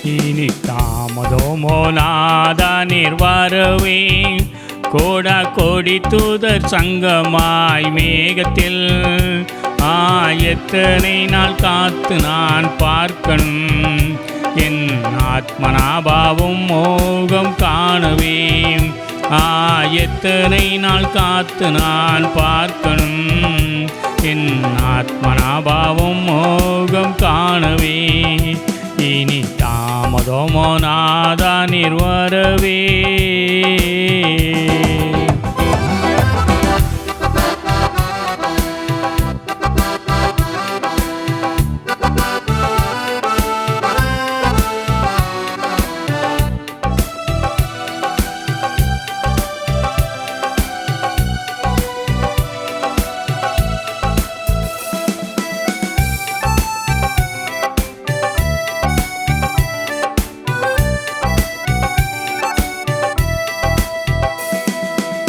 இனி தாமதமோ நாதானீர் வரவே கோடா கோடி தூதர் சங்கமாய் மேகத்தில் எத்தனை நாள் காத்து நான் பார்க்கணும் என் ஆத்மநாபாவும் மோகம் காணவே எத்தனை நாள் காத்து நான் பார்க்கணும் என் ஆத்மநாபாவும் மோகம் காணவே இனி தாமதமோ நாதானீர் வரவே.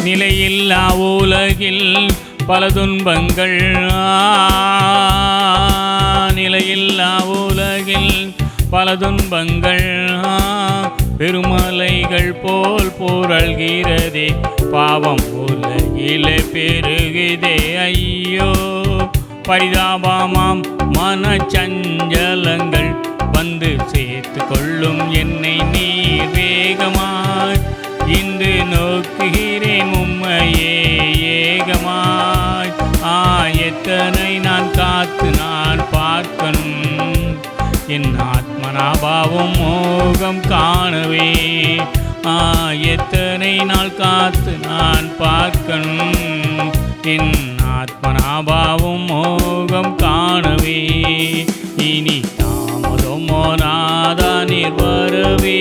நிலையில்லா உலகில் பல துன்பங்கள் நிலையில்லா உலகில் பல துன்பங்கள் பெருமலைகள் போல் புரள்கிறதே பாவம் உலகிலே பெருகுதே ஐயோ பரிதாபமாம் மனச்சஞ்சலங்கள் வந்து சேர்த்து கொள்ளும் என்னை நீர் வேகமாய் இன்று நோக்குகிறேன் உம்மையே ஏகமாய் எத்தனை நான் காத்து நான் பார்க்கணும் என் ஆத்மநாபாவும் மோகம் காணவே எத்தனை நாள் காத்து நான் பார்க்கணும் என் ஆத்மநாபாவும் மோகம் காணவே இனி தாமதமோ நாதானீர் வரவே.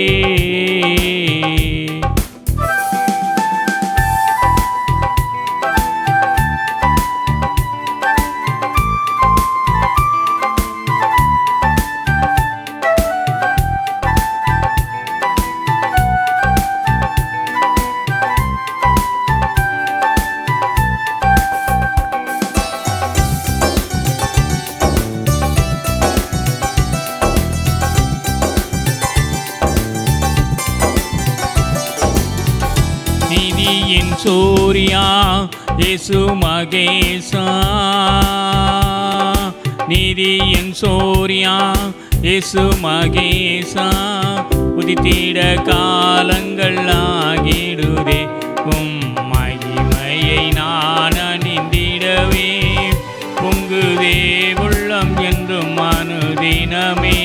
நீதியின் சூரியா இயேசு மகேசா நீதியின் சூரியா இயேசு மகேசா உதித்திட காலங்கள் ஆகிடுதே உம் மகிமையை நான் அணிந்திடவே பொங்குதே உள்ளம் என்றும் அனுதினமே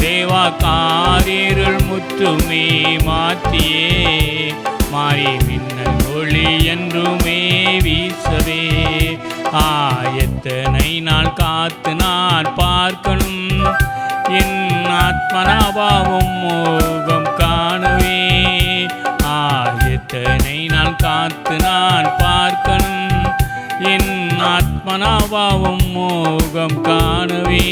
தேவா காரிருள் முற்றுமே மாற்றியே மாறி மின்னல் ஒளி என்றுமே வீசவே எத்தனை நாள் காத்து நான் பார்க்கணும் என் ஆத்மநாபாவும் மோகம் காணவே எத்தனை நாள் காத்து நான் பார்க்கணும் என் ஆத்மநாபாவும் மோகம் காணவே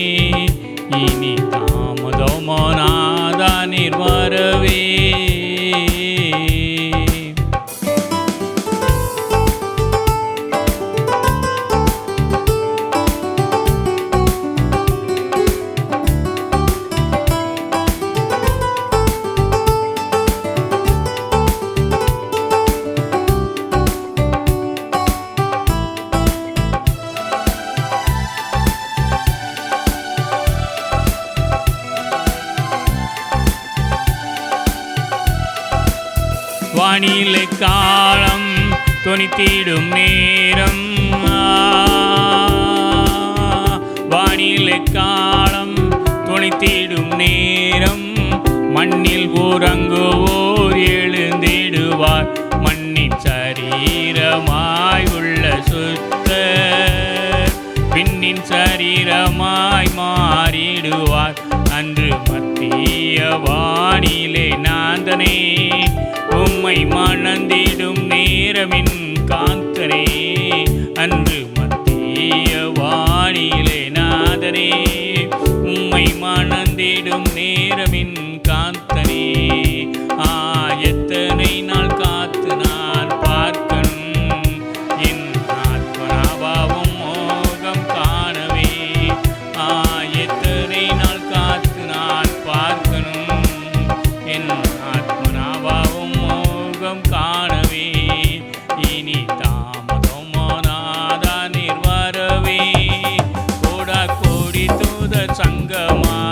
இனி தாமதமோ நாதானீர் வரவே. வானிலை காலம் தொனித்திடும் நேரம் வானிலை காலம் தொனித்திடும் நேரம் மண்ணில் உறங்குவோர் எழுந்திடுவார் மண்ணின் சரீரமாய் உள்ள சுத்த பின்னின் சரீரமாய் மாறிடுவார் அன்று மத்திய வானிலே நாந்தனே உம்மை மணந்திடும் நேரமின் காந்தனே அன்று மத்திய வானிலே நாதனே உம்மை மணந்திடும் நேரமின் காந்தனே எத்தனை நாள் காத்து நான் பார்க்கணும் என் ஆத்மநாபாவும் மோகம் காணவே எத்தனை நாள் காத்து நான் பார்க்கணும் தீரமாய்